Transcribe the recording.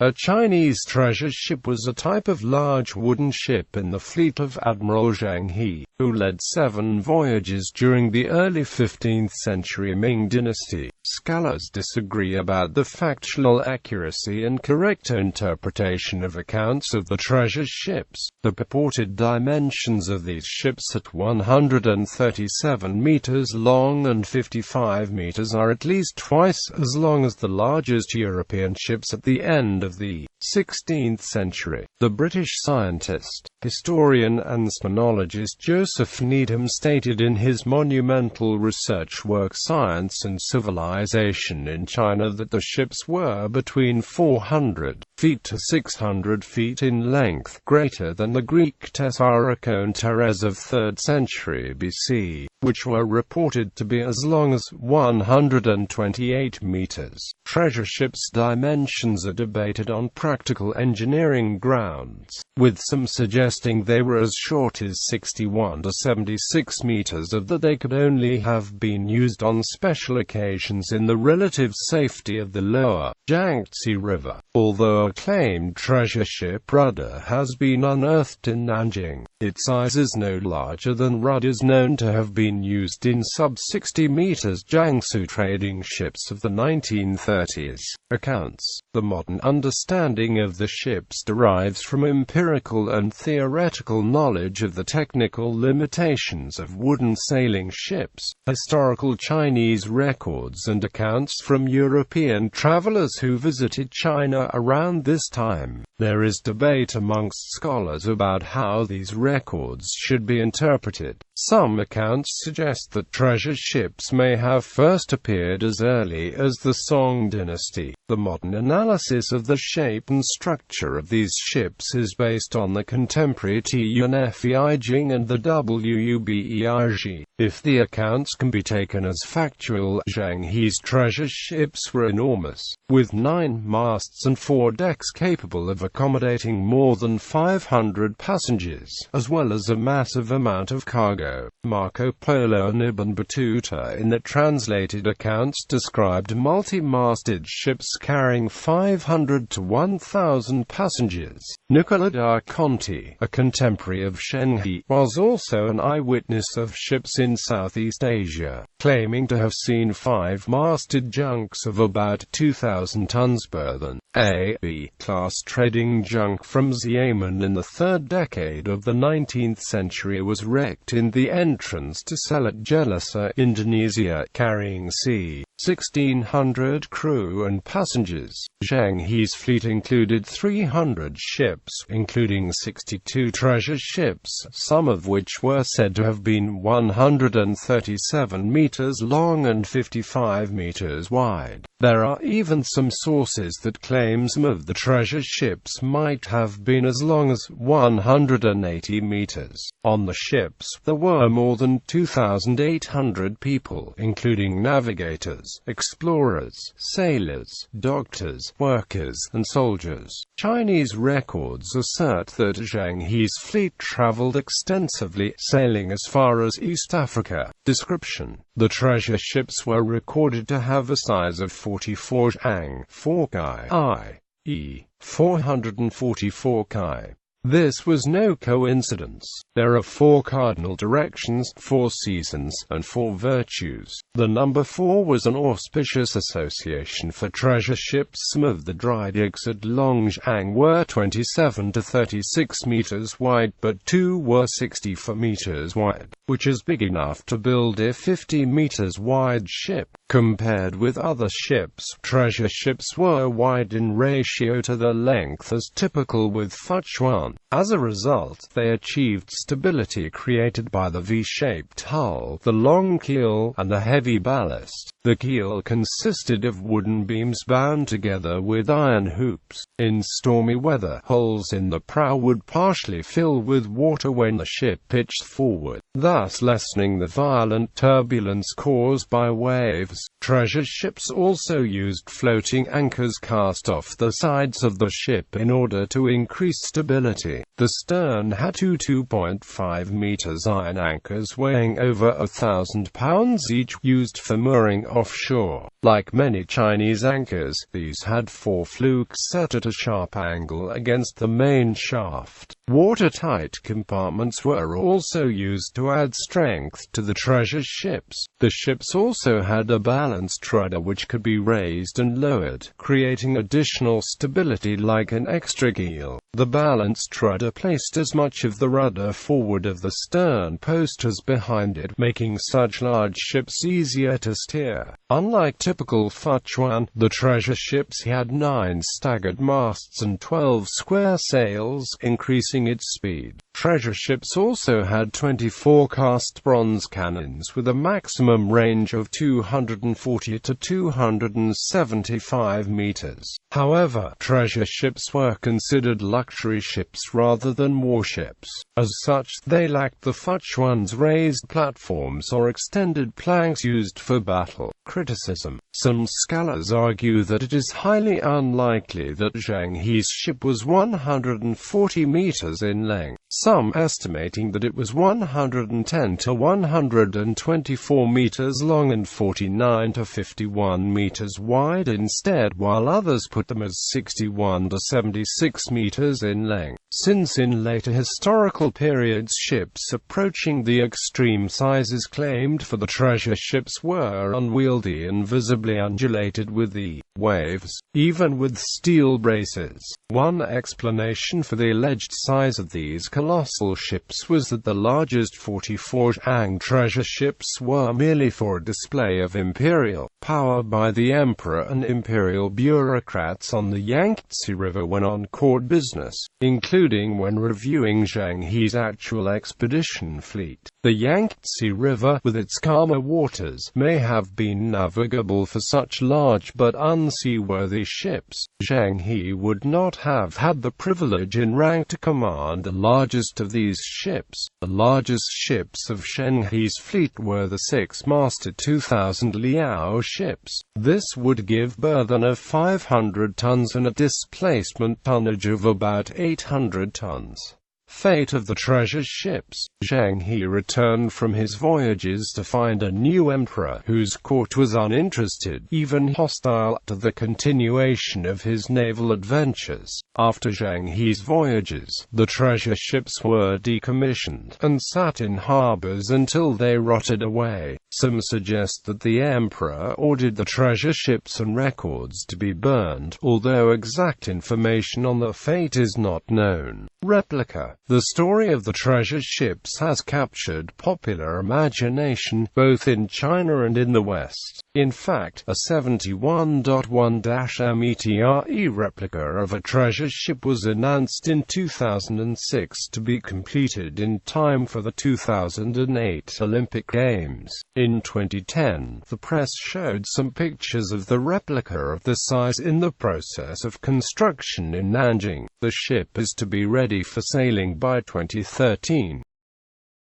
A Chinese treasure ship was a type of large wooden ship in the fleet of Admiral Zheng He, who led 7 voyages during the early 15th century Ming Dynasty. Scholars disagree about the factual accuracy and correct interpretation of accounts of the treasure ships. The purported dimensions of these ships at 137 meters long and 55 meters are at least twice as long as the largest European ships at the end of the 16th century. The British scientist, historian and sinologist Joseph Needham stated in his monumental research work Science and Civilization in China that the ships were between 400 feet to 600 feet in length, greater than the Greek tessarakonteres of 3rd century BC, which were reported to be as long as 128 meters. Treasure ships' dimensions are debated on practical engineering grounds, with some suggesting they were as short as 61 to 76 meters, or that they could only have been used on special occasions in the relative safety of the lower Yangtze River. Although a claimed treasure ship rudder has been unearthed in Nanjing, its size is no larger than rudders known to have been used in sub-60 meters Jiangsu trading ships of the 1930s. Accounts. The modern understanding of the ships derives from empirical and theoretical knowledge of the technical limitations of wooden sailing ships, historical Chinese records and accounts from European travelers who visited China around this time. There is debate amongst scholars about how these records should be interpreted. Some accounts suggest that treasure ships may have first appeared as early as the Song dynasty. The modern analysis of the shape and structure of these ships is based on the contemporary Tunfeijing and the Wubeig. If the accounts can be taken as factual, Zheng He's treasure ships were enormous, with 9 masts and 4 decks capable of accommodating more than 500 passengers, as well as a massive amount of cargo. Marco Polo and Ibn Battuta in the translated accounts described multi-masted ships carrying 500 to 1,000 passengers. Nicola da Conti, a contemporary of Zheng He, was also an eyewitness of ships in Southeast Asia, claiming to have seen 5-masted junks of about 2,000 tons burthen. A B-class trading junk from Yemen in the 3rd decade of the 19th century was wrecked in the entrance to Selat Jelasa, Indonesia, carrying c. 1,600 crew and passengers. Zheng He's fleet included 300 ships, including 62 treasure ships, some of which were said to have been 137 meters long and 55 meters wide. There are even some sources that claim some of the treasure ships might have been as long as 180 meters. On the ships, there were more than 2,800 people, including navigators, explorers, sailors, doctors, workers, and soldiers. Chinese records assert that Zheng He's fleet traveled extensively, sailing as far as East Africa. Description. The treasure ships were recorded to have a size of 44 zhang, 4 kai, i.e., 444 kai. This was no coincidence. There are 4 cardinal directions, 4 seasons, and 4 virtues. The number 4 was an auspicious association for treasure ships. Some of the dry digs at Longzhang were 27 to 36 meters wide, but 2 were 64 meters wide, which is big enough to build a 50 meters wide ship. Compared with other ships, treasure ships were wide in ratio to their length, as typical with factual. As a result, they achieved stability created by the V-shaped hull, the long keel, and the heavy ballast. The keel consisted of wooden beams bound together with iron hoops. In stormy weather, holes in the prow would partially fill with water when the ship pitched forward, thus lessening the violent turbulence caused by waves. anchors. Treasure ships also used floating anchors cast off the sides of the ship in order to increase stability. The stern had two 2.5 meters iron anchors weighing over 1,000 pounds each, used for mooring offshore. Like many Chinese anchors, these had 4 flukes set at a sharp angle against the main shaft. Watertight compartments were also used to add strength to the treasure ships. The ships also had a balanced rudder which could be raised and lowered, creating additional stability like an extra keel. The balanced rudder placed as much of the rudder forward of the stern post as behind it, making such large ships easier to steer. Unlike typical factual, the treasure ships had 9 staggered masts and 12 square sails, increasing its speed. Treasure ships also had 24 cast bronze cannons with a maximum range of 240 to 275 meters. However, treasure ships were considered luxury ships rather than warships. As such, they lacked the factual's raised platforms or extended planks used for battle. Criticism. Some scholars argue that it is highly unlikely that Zheng He's ship was 140 meters in length, some estimating that it was 110 to 124 meters long and 49 to 51 meters wide instead, while others put them as 61 to 76 meters in length. Since in later historical periods ships approaching the extreme sizes claimed for the treasure ships were unwieldy and visibly undulated with the waves, even with steel braces. One explanation for the alleged size of these colossal ships was that the largest 44 Zhang treasure ships were merely for a display of imperial power by the emperor and imperial bureaucrats on the Yangtze River when on court business, including when reviewing Zheng He's actual expedition fleet. The Yangtze River, with its calmer waters, may have been navigable for such large but unseaworthy ships. Zheng He would not have had the privilege in rank to command the largest of these ships. The largest ships of Zheng He's fleet were the 6-masted 2,000 liao ships. This would give burthen of 500 tons and a displacement tonnage of about 800 tons. Fate of the treasure ships. Zheng He returned from his voyages to find a new emperor, whose court was uninterested, even hostile, to the continuation of his naval adventures. After Zheng He's voyages, the treasure ships were decommissioned, and sat in harbors until they rotted away. Some suggest that the emperor ordered the treasure ships and records to be burned, although exact information on their fate is not known. Replica. The story of the treasure ships has captured popular imagination, both in China and in the West. In fact, a 71.1-metre replica of a treasure ship was announced in 2006 to be completed in time for the 2008 Olympic Games. In 2010, the press showed some pictures of the replica of the size in the process of construction in Nanjing. The ship is to be ready for sailing by 2013.